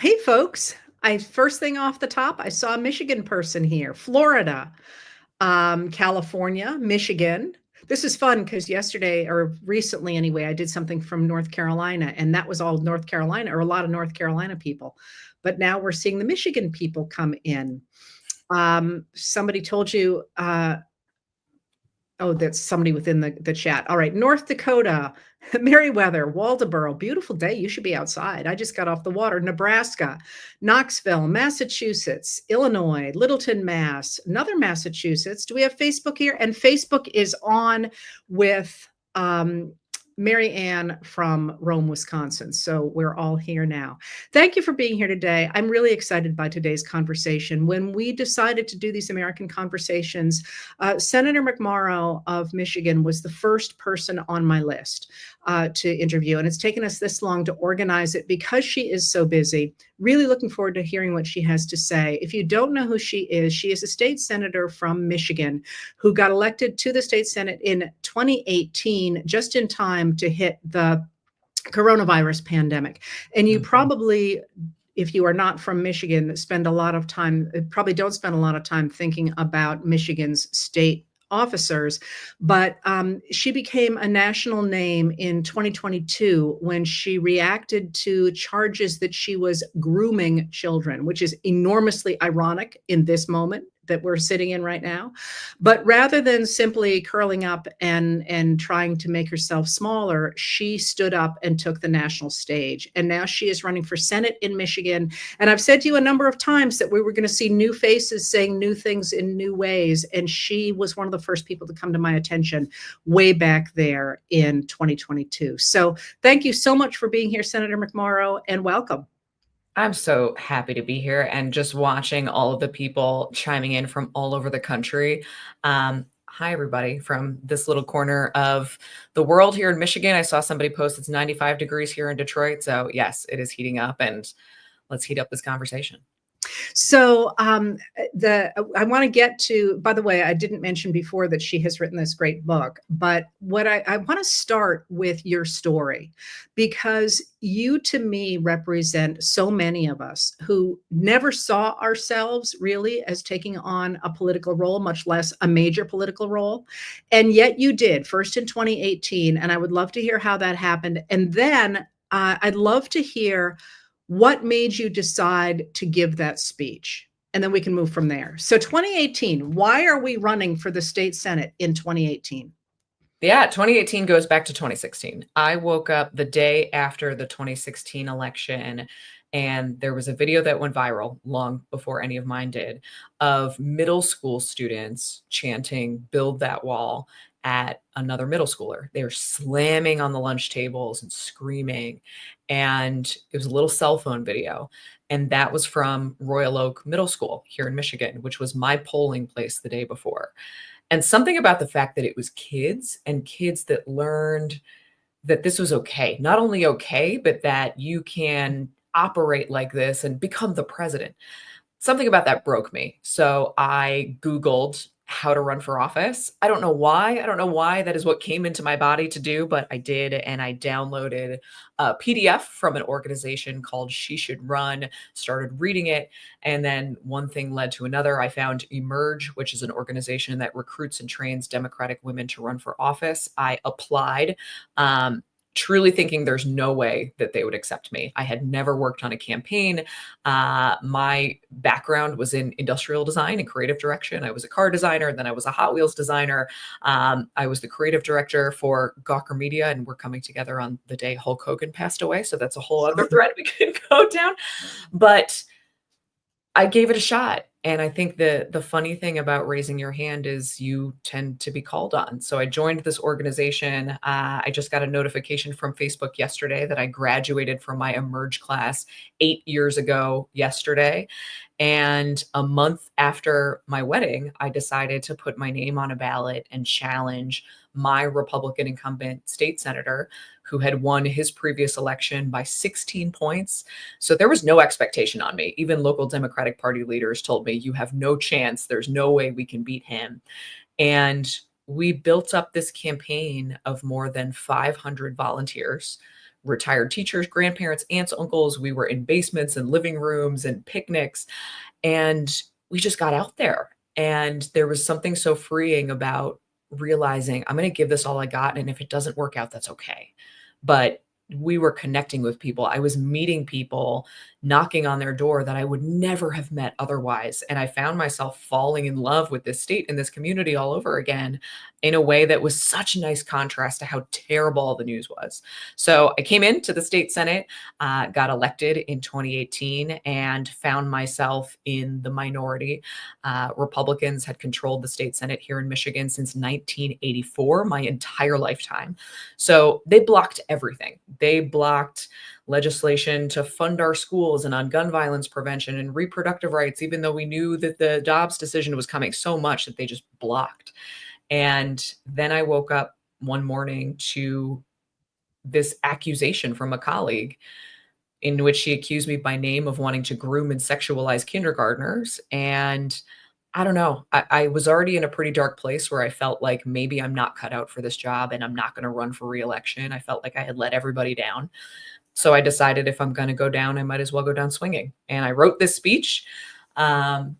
Hey, folks. I first thing off the top, I saw a Michigan person here, Florida, California, Michigan. This is fun because yesterday or recently anyway, I did something from North Carolina, and that was all North Carolina or a lot of North Carolina people. But now we're seeing the Michigan people come in. Somebody told you Oh, that's somebody within the chat. All right, North Dakota, Meriwether, Waldoboro, beautiful day. You should be outside. I just got off the water. Nebraska, Knoxville, Massachusetts, Illinois, Littleton, Mass, another Massachusetts. Do we have Facebook here? And Facebook is on with Mary Ann from Rome, Wisconsin. So we're all here now. Thank you for being here today. I'm really excited by today's conversation. When we decided to do these American conversations, Senator McMorrow of Michigan was the first person on my list to interview. And it's taken us this long to organize it because she is so busy. Really looking forward to hearing what she has to say. If you don't know who she is a state senator from Michigan who got elected to the state Senate in 2018, just in time to hit the coronavirus pandemic. And you probably, if you are not from Michigan, don't spend a lot of time thinking about Michigan's state officers, but she became a national name in 2022 when she reacted to charges that she was grooming children, which is enormously ironic in this moment that we're sitting in right now. But rather than simply curling up and trying to make herself smaller, she stood up and took the national stage. And now she is running for Senate in Michigan. And I've said to you a number of times that we were going to see new faces saying new things in new ways. And she was one of the first people to come to my attention way back there in 2022. So thank you so much for being here, Senator McMorrow, and welcome. I'm so happy to be here and just watching all of the people chiming in from all over the country. Hi, everybody from this little corner of the world here in Michigan. I saw somebody post it's 95 degrees here in Detroit. So yes, it is heating up, and let's heat up this conversation. So I want to get to, by the way, I didn't mention before that she has written this great book, but what I want to start with your story, because you to me represent so many of us who never saw ourselves really as taking on a political role, much less a major political role. And yet you did, first in 2018. And I would love to hear how that happened. And then I'd love to hear what made you decide to give that speech? And then we can move from there. So 2018, why are we running for the state Senate in 2018? Yeah, 2018 goes back to 2016. I woke up the day after the 2016 election, and there was a video that went viral long before any of mine did of middle school students chanting "Build that wall" at another middle schooler. They were slamming on the lunch tables and screaming. And it was a little cell phone video. And that was from Royal Oak Middle School here in Michigan, which was my polling place the day before. And something about the fact that it was kids and kids that learned that this was okay. Not only okay, but that you can operate like this and become the president. Something about that broke me. So I Googled how to run for office. I don't know why. I don't know why that is what came into my body to do, but I did. And I downloaded a PDF from an organization called She Should Run, started reading it. And then one thing led to another. I found Emerge, which is an organization that recruits and trains Democratic women to run for office. I applied. Truly thinking there's no way that they would accept me. I had never worked on a campaign. My background was in industrial design and creative direction. I was a car designer, then I was a Hot Wheels designer. I was the creative director for Gawker Media, and we're coming together on the day Hulk Hogan passed away. So that's a whole other thread we could go down. But I gave it a shot. And I think the funny thing about raising your hand is you tend to be called on. So I joined this organization. I just got a notification from Facebook yesterday that I graduated from my Emerge class 8 years ago yesterday. And a month after my wedding, I decided to put my name on a ballot and challenge my Republican incumbent state senator who had won his previous election by 16 points. So there was no expectation on me. Even local Democratic Party leaders told me, you have no chance. There's no way we can beat him. And we built up this campaign of more than 500 volunteers, retired teachers, grandparents, aunts, uncles. We were in basements and living rooms and picnics, and we just got out there. And there was something so freeing about realizing I'm going to give this all I got. And if it doesn't work out, that's okay. But we were connecting with people. I was meeting people, knocking on their door that I would never have met otherwise. And I found myself falling in love with this state and this community all over again in a way that was such a nice contrast to how terrible all the news was. So I came into the state Senate, got elected in 2018, and found myself in the minority. Republicans had controlled the state Senate here in Michigan since 1984, my entire lifetime. So they blocked everything. They blocked legislation to fund our schools and on gun violence prevention and reproductive rights, even though we knew that the Dobbs decision was coming so much that they just blocked. And then I woke up one morning to this accusation from a colleague in which she accused me by name of wanting to groom and sexualize kindergartners. And I don't know. I was already in a pretty dark place where I felt like maybe I'm not cut out for this job and I'm not going to run for reelection. I felt like I had let everybody down. So I decided if I'm going to go down, I might as well go down swinging. And I wrote this speech in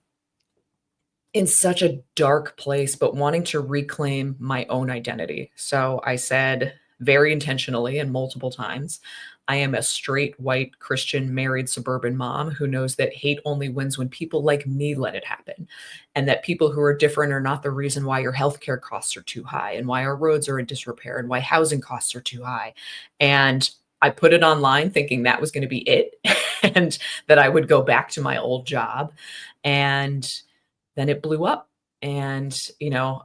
such a dark place, but wanting to reclaim my own identity. So I said very intentionally and multiple times, I am a straight, white, Christian, married, suburban mom who knows that hate only wins when people like me let it happen. And that people who are different are not the reason why your healthcare costs are too high and why our roads are in disrepair and why housing costs are too high. And I put it online thinking that was going to be it and that I would go back to my old job. And then it blew up. And,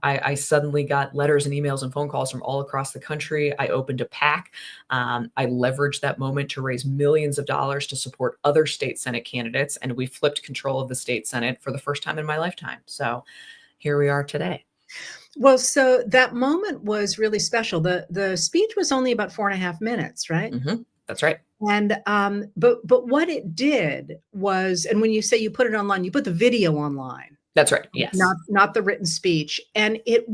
I suddenly got letters and emails and phone calls from all across the country. I opened a PAC. I leveraged that moment to raise millions of dollars to support other state Senate candidates. And we flipped control of the state Senate for the first time in my lifetime. So here we are today. Well, so that moment was really special. The speech was only about 4.5 minutes, right? Mm-hmm. That's right. And but what it did was, and when you say you put it online, you put the video online. That's right. Yes. Not the written speech. And it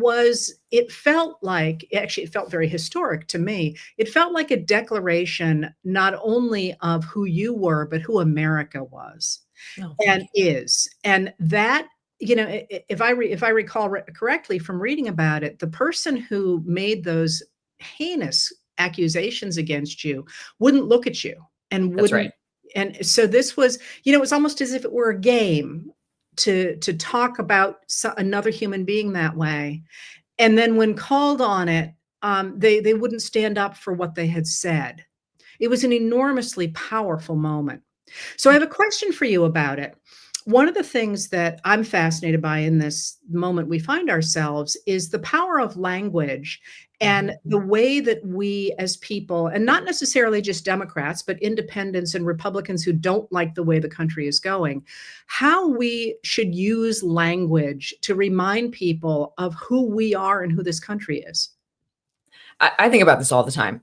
felt like, actually, it felt very historic to me. It felt like a declaration, not only of who you were, but who America was and is. And that, if I recall correctly from reading about it, the person who made those heinous accusations against you wouldn't look at you and wouldn't. That's right. And so this was, it was almost as if it were a game to talk about another human being that way. And then when called on it, they wouldn't stand up for what they had said. It was an enormously powerful moment. So I have a question for you about it. One of the things that I'm fascinated by in this moment we find ourselves is the power of language and the way that we as people, and not necessarily just Democrats, but independents and Republicans who don't like the way the country is going, how we should use language to remind people of who we are and who this country is. I think about this all the time.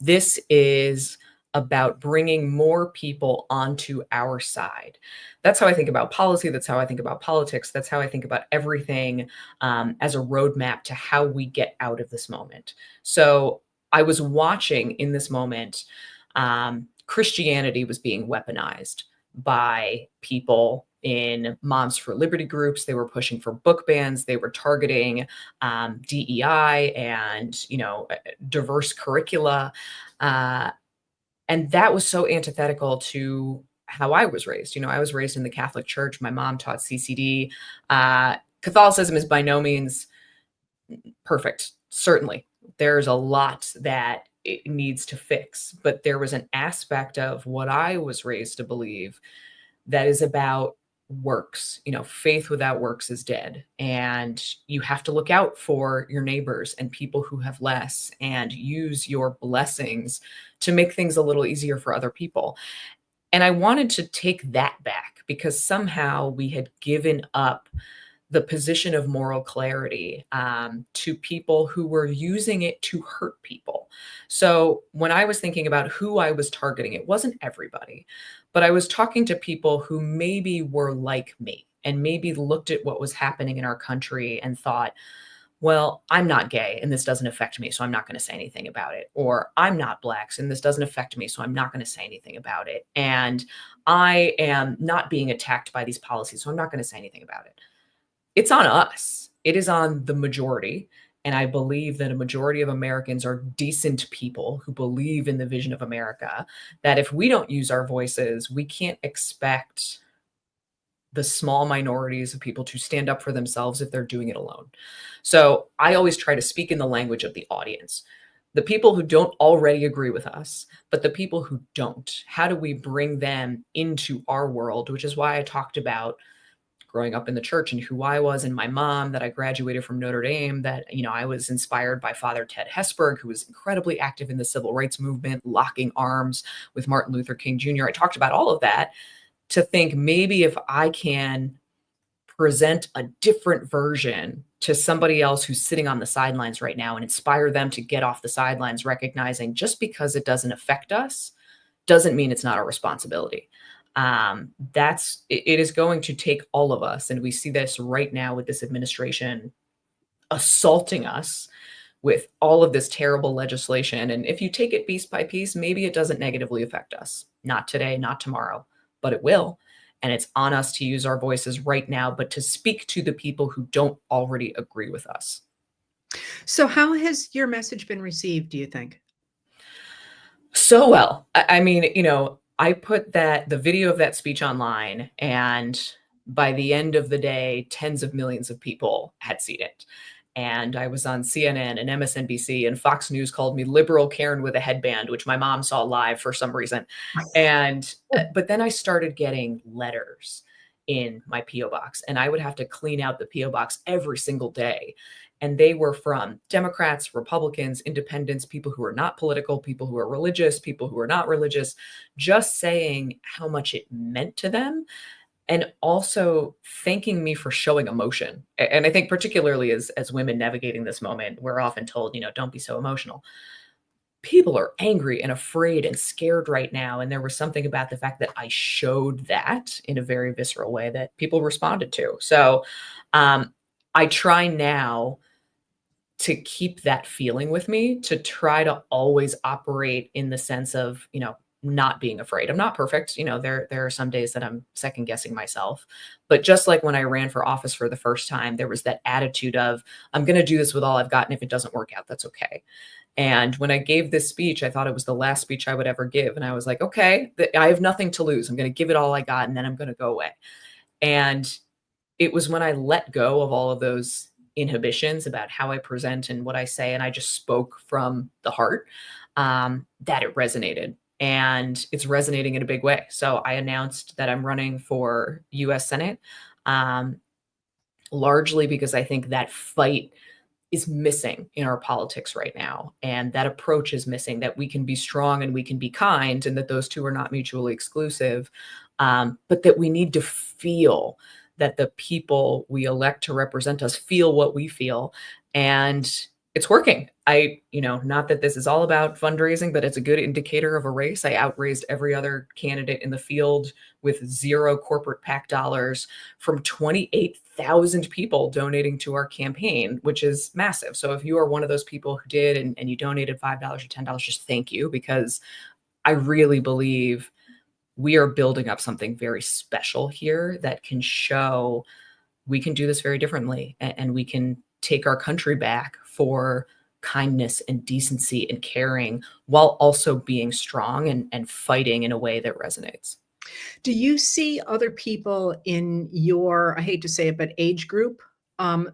This is about bringing more people onto our side. That's how I think about policy. That's how I think about politics. That's how I think about everything as a roadmap to how we get out of this moment. So I was watching in this moment, Christianity was being weaponized by people in Moms for Liberty groups. They were pushing for book bans. They were targeting DEI and, diverse curricula. And that was so antithetical to how I was raised. I was raised in the Catholic Church. My mom taught CCD. Catholicism is by no means perfect. Certainly, there's a lot that it needs to fix. But there was an aspect of what I was raised to believe that is about works. Faith without works is dead. And you have to look out for your neighbors and people who have less and use your blessings to make things a little easier for other people. And I wanted to take that back because somehow we had given up the position of moral clarity to people who were using it to hurt people. So when I was thinking about who I was targeting, it wasn't everybody, but I was talking to people who maybe were like me and maybe looked at what was happening in our country and thought, well, I'm not gay and this doesn't affect me, so I'm not going to say anything about it. Or I'm not black and this doesn't affect me, so I'm not going to say anything about it. And I am not being attacked by these policies, so I'm not going to say anything about it. It's on us. It is on the majority. And I believe that a majority of Americans are decent people who believe in the vision of America, that if we don't use our voices, we can't expect the small minorities of people to stand up for themselves if they're doing it alone. So I always try to speak in the language of the audience. The people who don't already agree with us, but the people who don't, how do we bring them into our world? Which is why I talked about growing up in the church and who I was and my mom, that I graduated from Notre Dame, that, I was inspired by Father Ted Hesburgh, who was incredibly active in the civil rights movement, locking arms with Martin Luther King Jr. I talked about all of that to think maybe if I can present a different version to somebody else who's sitting on the sidelines right now and inspire them to get off the sidelines, recognizing just because it doesn't affect us doesn't mean it's not our responsibility. It is going to take all of us. And we see this right now with this administration assaulting us with all of this terrible legislation. And if you take it piece by piece, maybe it doesn't negatively affect us. Not today, not tomorrow, but it will. And it's on us to use our voices right now, but to speak to the people who don't already agree with us. So how has your message been received, do you think? So well. I mean, I put the video of that speech online, and by the end of the day, tens of millions of people had seen it. And I was on CNN and MSNBC, and Fox News called me liberal Karen with a headband, which my mom saw live for some reason. And but then I started getting letters in my PO box, and I would have to clean out the PO box every single day. And they were from Democrats, Republicans, independents, people who are not political, people who are religious, people who are not religious, just saying how much it meant to them and also thanking me for showing emotion. And I think particularly as women navigating this moment, we're often told, don't be so emotional. People are angry and afraid and scared right now. And there was something about the fact that I showed that in a very visceral way that people responded to. So I try now to keep that feeling with me, to try to always operate in the sense of, not being afraid. I'm not perfect. There are some days that I'm second guessing myself. But just like when I ran for office for the first time, there was that attitude of, I'm going to do this with all I've got. And if it doesn't work out, that's okay. And when I gave this speech, I thought it was the last speech I would ever give. And I was like, okay, I have nothing to lose. I'm going to give it all I got, and then I'm going to go away. And it was when I let go of all of those inhibitions about how I present and what I say, and I just spoke from the heart, that it resonated. And it's resonating in a big way. So I announced that I'm running for US Senate, largely because I think that fight is missing in our politics right now. And that approach is missing, that we can be strong and we can be kind, and that those two are not mutually exclusive, but that we need to feel that the people we elect to represent us feel what we feel. And it's working. Not that this is all about fundraising, but it's a good indicator of a race. I outraised every other candidate in the field with zero corporate PAC dollars, from 28,000 people donating to our campaign, which is massive. So if you are one of those people who did and you donated $5 or $10, just thank you, because I really believe we are building up something very special here that can show we can do this very differently, and we can take our country back for kindness and decency and caring, while also being strong and fighting in a way that resonates. Do you see other people in your, I hate to say it, but age group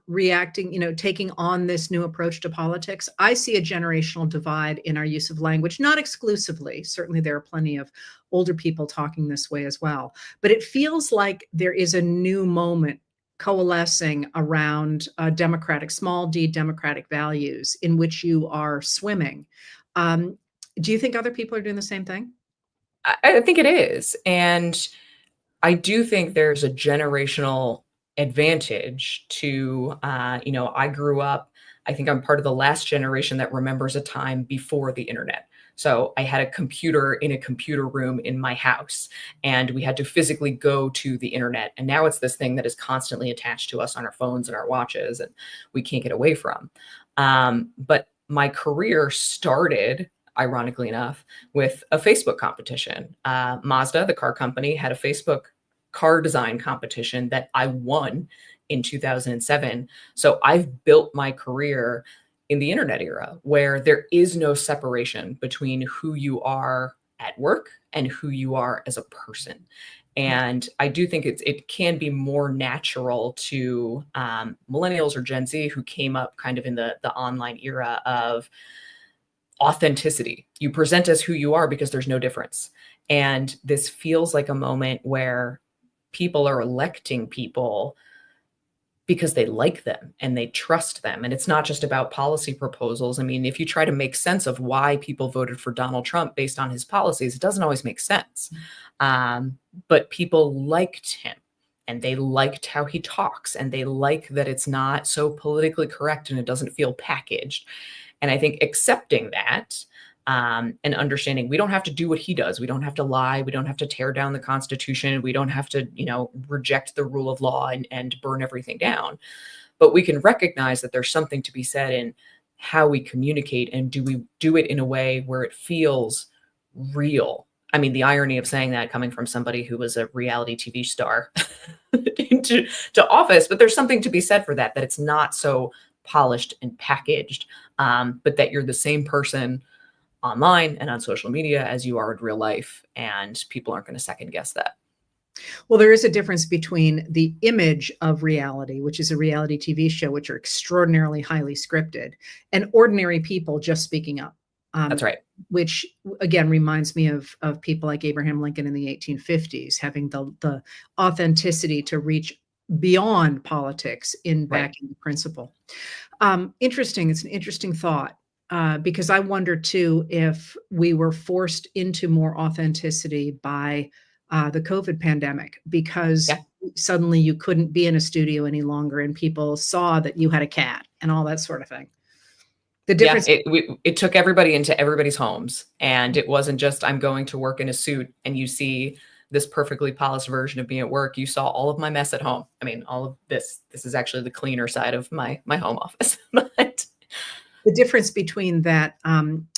reacting, taking on this new approach to politics? I see a generational divide in our use of language, not exclusively. Certainly, there are plenty of older people talking this way as well. But it feels like there is a new moment coalescing around small d democratic values in which you are swimming. Do you think other people are doing the same thing? I think it is. And I do think there's a generational advantage to, I grew up, I think I'm part of the last generation that remembers a time before the internet. So I had a computer in a computer room in my house, and we had to physically go to the internet. And now it's this thing that is constantly attached to us on our phones and our watches, and we can't get away from. But my career started, ironically enough, with a Facebook competition. Mazda, the car company, had a Facebook car design competition that I won in 2007. So I've built my career in the internet era where there is no separation between who you are at work and who you are as a person. And I do think it can be more natural to millennials or Gen Z who came up kind of in the online era of authenticity. You present as who you are because there's no difference. And this feels like a moment where people are electing people because they like them and they trust them. And it's not just about policy proposals. I mean, if you try to make sense of why people voted for Donald Trump based on his policies, it doesn't always make sense. But people liked him and they liked how he talks and they like that it's not so politically correct and it doesn't feel packaged. And I think accepting that and understanding we don't have to do what he does. We don't have to lie. We don't have to tear down the Constitution. We don't have to, reject the rule of law and burn everything down. But we can recognize that there's something to be said in how we communicate, and do we do it in a way where it feels real? I mean, the irony of saying that coming from somebody who was a reality TV star to office, but there's something to be said for that it's not so polished and packaged, but that you're the same person online and on social media as you are in real life, and people aren't going to second guess that. Well, there is a difference between the image of reality, which is a reality TV show, which are extraordinarily highly scripted, and ordinary people just speaking up. That's right. Which again reminds me of people like Abraham Lincoln in the 1850s, having the authenticity to reach beyond politics in backing the principle. Interesting. It's an interesting thought. Because I wonder too if we were forced into more authenticity by the COVID pandemic, because suddenly you couldn't be in a studio any longer and people saw that you had a cat and all that sort of thing. The difference. It took everybody into everybody's homes, and it wasn't just I'm going to work in a suit and you see this perfectly polished version of me at work. You saw all of my mess at home. I mean, all of this is actually the cleaner side of my home office. But the difference between that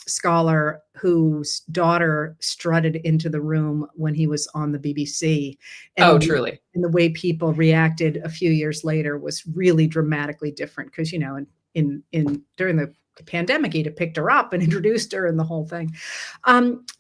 scholar whose daughter strutted into the room when he was on the BBC, and truly, and the way people reacted a few years later was really dramatically different. Because in during the pandemic, he'd have picked her up and introduced her and the whole thing.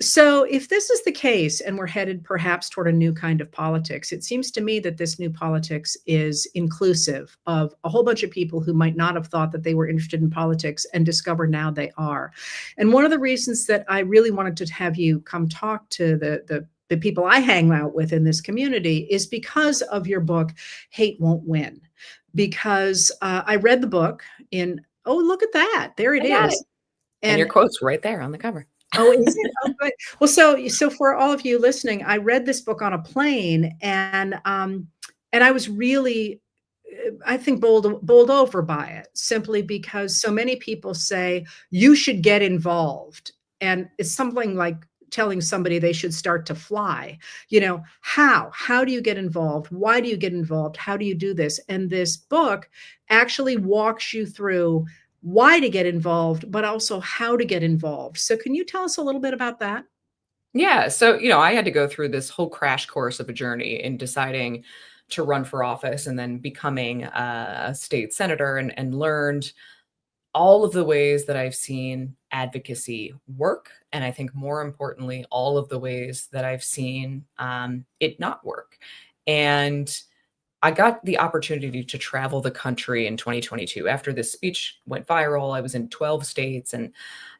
So if this is the case and we're headed perhaps toward a new kind of politics, it seems to me that this new politics is inclusive of a whole bunch of people who might not have thought that they were interested in politics and discover now they are. And one of the reasons that I really wanted to have you come talk to the people I hang out with in this community is because of your book, Hate Won't Win. Because I read the book oh, look at that. There it is. And your quote's right there on the cover. Oh, is it? Oh, good. Well, so for all of you listening, I read this book on a plane, and I was really, I think, bowled over by it, simply because so many people say you should get involved. And it's something like telling somebody they should start to fly. How do you get involved? Why do you get involved? How do you do this? And this book actually walks you through why to get involved, but also how to get involved. So can you tell us a little bit about that? Yeah. So, I had to go through this whole crash course of a journey in deciding to run for office and then becoming a state senator, and learned all of the ways that I've seen advocacy work. And I think more importantly, all of the ways that I've seen it not work. And I got the opportunity to travel the country in 2022. After this speech went viral, I was in 12 states and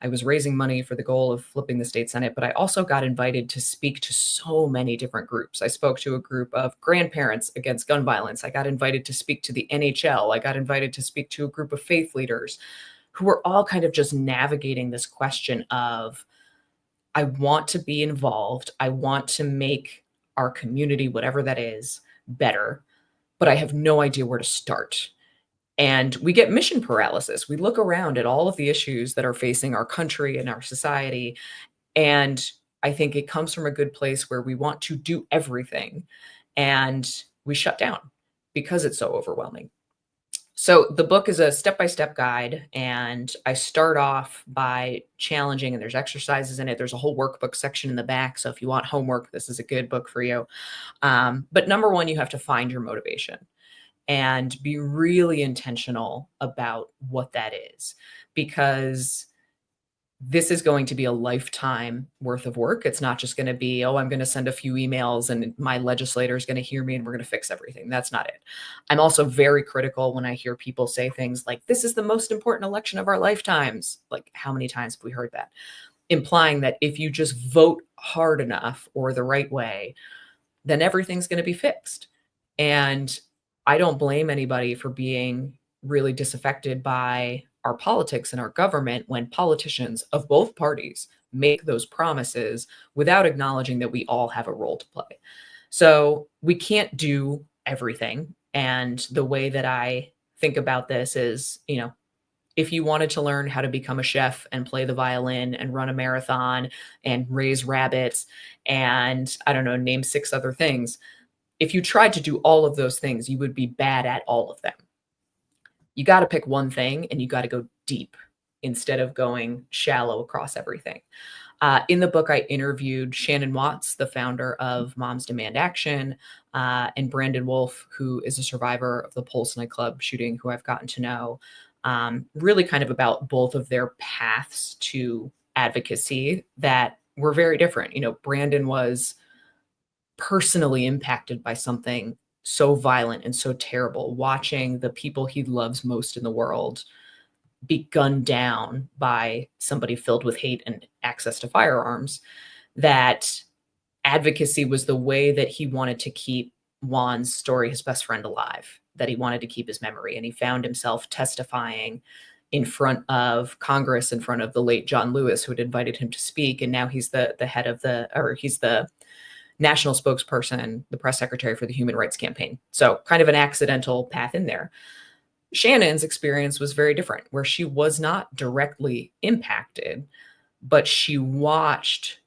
I was raising money for the goal of flipping the state Senate. But I also got invited to speak to so many different groups. I spoke to a group of grandparents against gun violence. I got invited to speak to the NHL. I got invited to speak to a group of faith leaders who were all kind of just navigating this question of, I want to be involved. I want to make our community, whatever that is, better, but I have no idea where to start. And we get mission paralysis. We look around at all of the issues that are facing our country and our society. And I think it comes from a good place where we want to do everything and we shut down because it's so overwhelming. So the book is a step-by-step guide, and I start off by challenging, and there's exercises in it. There's a whole workbook section in the back. So if you want homework, this is a good book for you. But number one, you have to find your motivation and be really intentional about what that is, because this is going to be a lifetime worth of work. It's not just going to be, oh, I'm going to send a few emails and my legislator is going to hear me and we're going to fix everything. That's not it. I'm also very critical when I hear people say things like, this is the most important election of our lifetimes. Like, how many times have we heard that? Implying that if you just vote hard enough or the right way, then everything's going to be fixed. And I don't blame anybody for being really disaffected by our politics and our government when politicians of both parties make those promises without acknowledging that we all have a role to play. So we can't do everything. And the way that I think about this is, if you wanted to learn how to become a chef and play the violin and run a marathon and raise rabbits and, I don't know, name 6 other things, if you tried to do all of those things, you would be bad at all of them. You got to pick one thing and you got to go deep instead of going shallow across everything. In the book, I interviewed Shannon Watts, the founder of Moms Demand Action, and Brandon Wolf, who is a survivor of the Pulse nightclub shooting, who I've gotten to know, really kind of about both of their paths to advocacy that were very different. Brandon was personally impacted by something so violent and so terrible, watching the people he loves most in the world be gunned down by somebody filled with hate and access to firearms, that advocacy was the way that he wanted to keep Juan's story, his best friend, alive, that he wanted to keep his memory. And he found himself testifying in front of Congress, in front of the late John Lewis, who had invited him to speak. And now he's the head of he's the national spokesperson, the press secretary for the Human Rights Campaign. So kind of an accidental path in there. Shannon's experience was very different, where she was not directly impacted, but she watched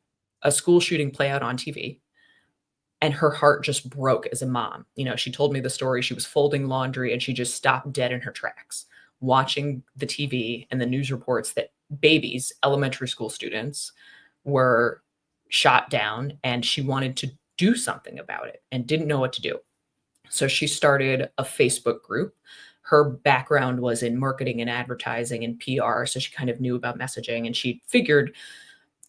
a school shooting play out on TV and her heart just broke as a mom. She told me the story. She was folding laundry and she just stopped dead in her tracks, watching the TV and the news reports that babies, elementary school students, were shot down, and she wanted to do something about it and didn't know what to do. So she started a Facebook group. Her background was in marketing and advertising and PR, so she kind of knew about messaging, and she figured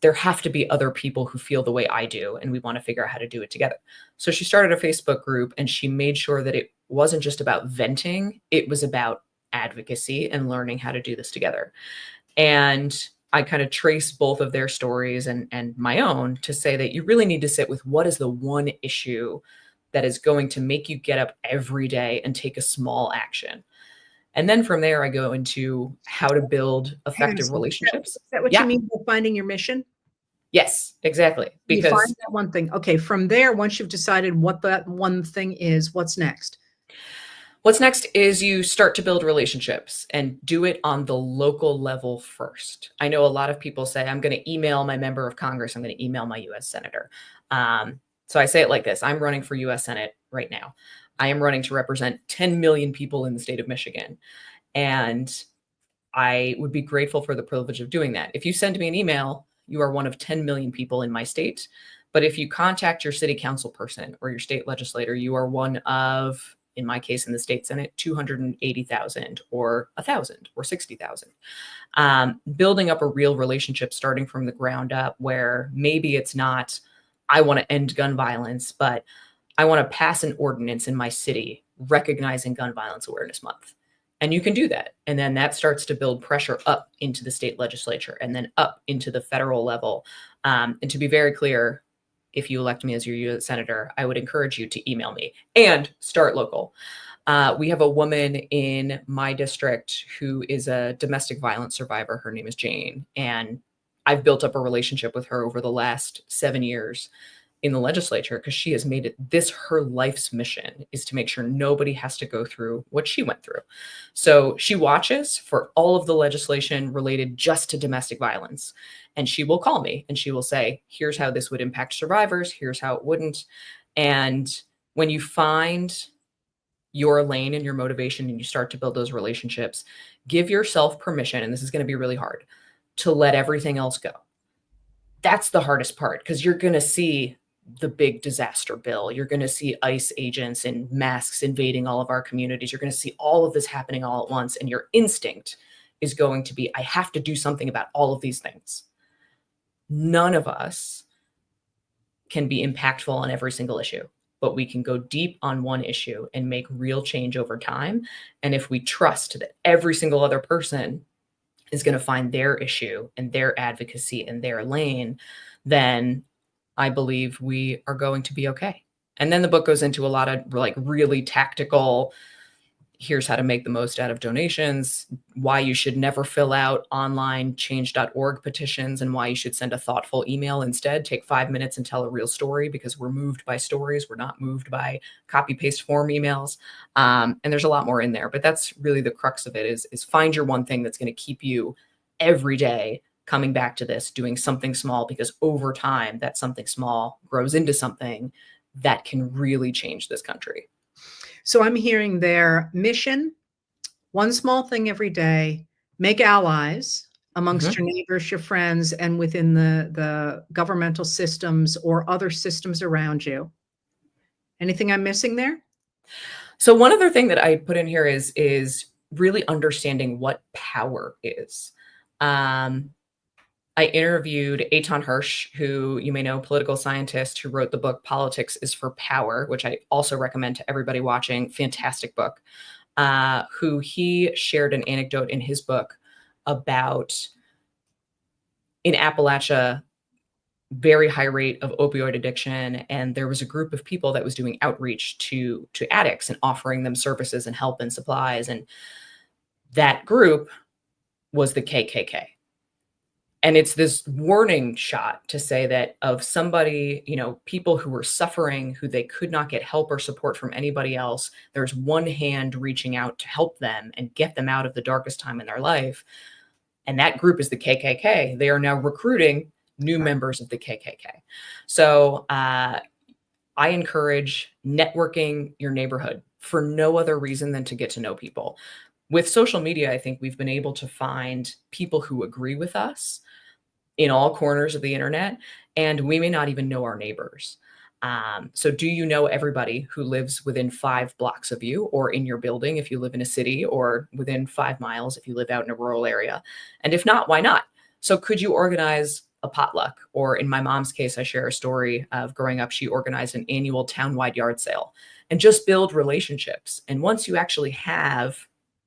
there have to be other people who feel the way I do, and we want to figure out how to do it together. So she started a Facebook group, and she made sure that it wasn't just about venting, it was about advocacy and learning how to do this together. And I kind of trace both of their stories and my own to say that you really need to sit with what is the one issue that is going to make you get up every day and take a small action. And then from there, I go into how to build effective relationships. Is that what you mean by finding your mission? Yes, exactly. You find that one thing. Okay, from there, once you've decided what that one thing is, what's next? What's next is you start to build relationships and do it on the local level first. I know a lot of people say, I'm going to email my member of Congress. I'm going to email my U.S. Senator. So I say it like this. I'm running for U.S. Senate right now. I am running to represent 10 million people in the state of Michigan. And I would be grateful for the privilege of doing that. If you send me an email, you are one of 10 million people in my state. But if you contact your city council person or your state legislator, you are one of, in my case, in the state Senate, 280,000 or 1,000 or 60,000. Building up a real relationship starting from the ground up, where maybe it's not, I want to end gun violence, but I want to pass an ordinance in my city recognizing Gun Violence Awareness Month. And you can do that. And then that starts to build pressure up into the state legislature and then up into the federal level. And to be very clear, if you elect me as your U.S. Senator, I would encourage you to email me and start local. We have a woman in my district who is a domestic violence survivor. Her name is Jane. And I've built up a relationship with her over the last 7 years. in the legislature because she has made it this her life's mission is to make sure nobody has to go through what she went through. So she watches for all of the legislation related just to domestic violence. And she will call me and she will say, here's how this would impact survivors, here's how it wouldn't. And when you find your lane and your motivation and you start to build those relationships, give yourself permission, and this is going to be really hard, to let everything else go. That's the hardest part because you're going to see the big disaster bill. You're going to see ICE agents and masks invading all of our communities. You're going to see all of this happening all at once. And your instinct is going to be, I have to do something about all of these things. None of us can be impactful on every single issue, but we can go deep on one issue and make real change over time. And if we trust that every single other person is going to find their issue and their advocacy and their lane, then I believe we are going to be okay. And then the book goes into a lot of like really tactical, here's how to make the most out of donations, why you should never fill out online change.org petitions, and why you should send a thoughtful email instead. Take 5 minutes and tell a real story because we're moved by stories. We're not moved by copy paste form emails. And there's a lot more in there, but that's really the crux of it is find your one thing that's going to keep you every day coming back to this, doing something small, because over time that something small grows into something that can really change this country. So I'm hearing their mission, one small thing every day, make allies amongst your neighbors, your friends, and within the governmental systems or other systems around you. Anything I'm missing there? So one other thing that I put in here is really understanding what power is. I interviewed Eitan Hirsch, who you may know, political scientist who wrote the book Politics is for Power, which I also recommend to everybody watching. Fantastic book. Who he shared an anecdote in his book about in Appalachia, very high rate of opioid addiction. And there was a group of people that was doing outreach to addicts and offering them services and help and supplies. And that group was the KKK. And it's this warning shot to say that of somebody, people who were suffering, who they could not get help or support from anybody else, there's one hand reaching out to help them and get them out of the darkest time in their life. And that group is the KKK. They are now recruiting new members of the KKK. So I encourage networking your neighborhood for no other reason than to get to know people. With social media, I think we've been able to find people who agree with us in all corners of the internet, and we may not even know our neighbors. So do you know everybody who lives within 5 blocks of you, or in your building if you live in a city, or within 5 miles if you live out in a rural area? And if not, why not? So could you organize a potluck? Or in my mom's case, I share a story of growing up, she organized an annual townwide yard sale and just build relationships. And once you actually have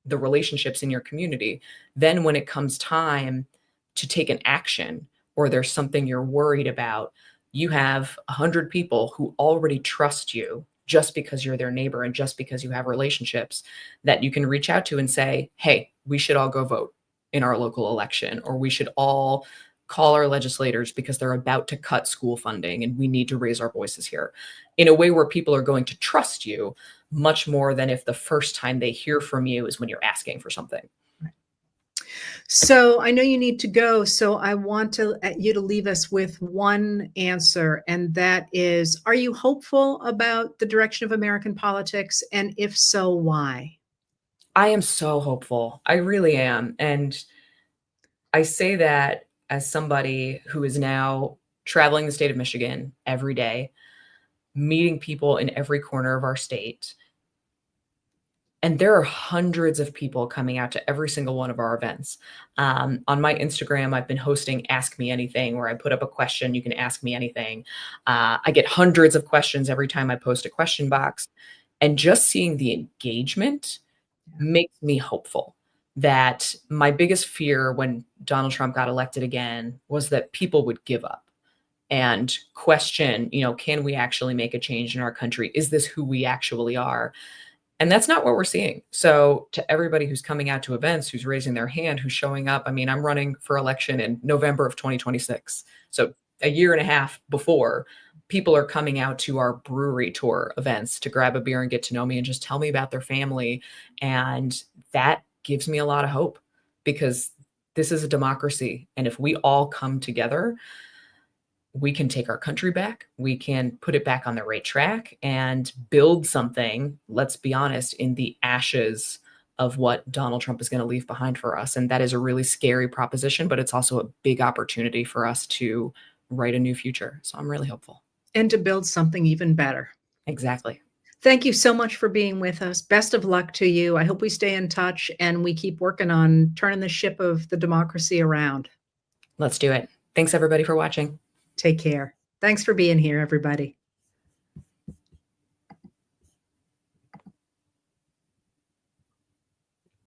the relationships in your community, then when it comes time to take an action or there's something you're worried about, you have 100 people who already trust you just because you're their neighbor and just because you have relationships that you can reach out to and say, hey, we should all go vote in our local election, or we should all call our legislators because they're about to cut school funding and we need to raise our voices here, in a way where people are going to trust you much more than if the first time they hear from you is when you're asking for something. So I know you need to go. So I want you to leave us with one answer, and that is, are you hopeful about the direction of American politics? And if so, why? I am so hopeful. I really am. And I say that as somebody who is now traveling the state of Michigan every day, meeting people in every corner of our state. And there are hundreds of people coming out to every single one of our events. On my Instagram, I've been hosting Ask Me Anything, where I put up a question. You can ask me anything. I get hundreds of questions every time I post a question box. And just seeing the engagement makes me hopeful. That my biggest fear when Donald Trump got elected again was that people would give up and question, can we actually make a change in our country? Is this who we actually are? And that's not what we're seeing. So to everybody who's coming out to events, who's raising their hand, who's showing up, I'm running for election in November of 2026. So a year and a half before, people are coming out to our brewery tour events to grab a beer and get to know me and just tell me about their family. And that gives me a lot of hope, because this is a democracy. And if we all come together, we can take our country back. We can put it back on the right track and build something, let's be honest, in the ashes of what Donald Trump is going to leave behind for us. And that is a really scary proposition, but it's also a big opportunity for us to write a new future. So I'm really hopeful. And to build something even better. Exactly. Thank you so much for being with us. Best of luck to you. I hope we stay in touch and we keep working on turning the ship of the democracy around. Let's do it. Thanks everybody for watching. Take care. Thanks for being here, everybody.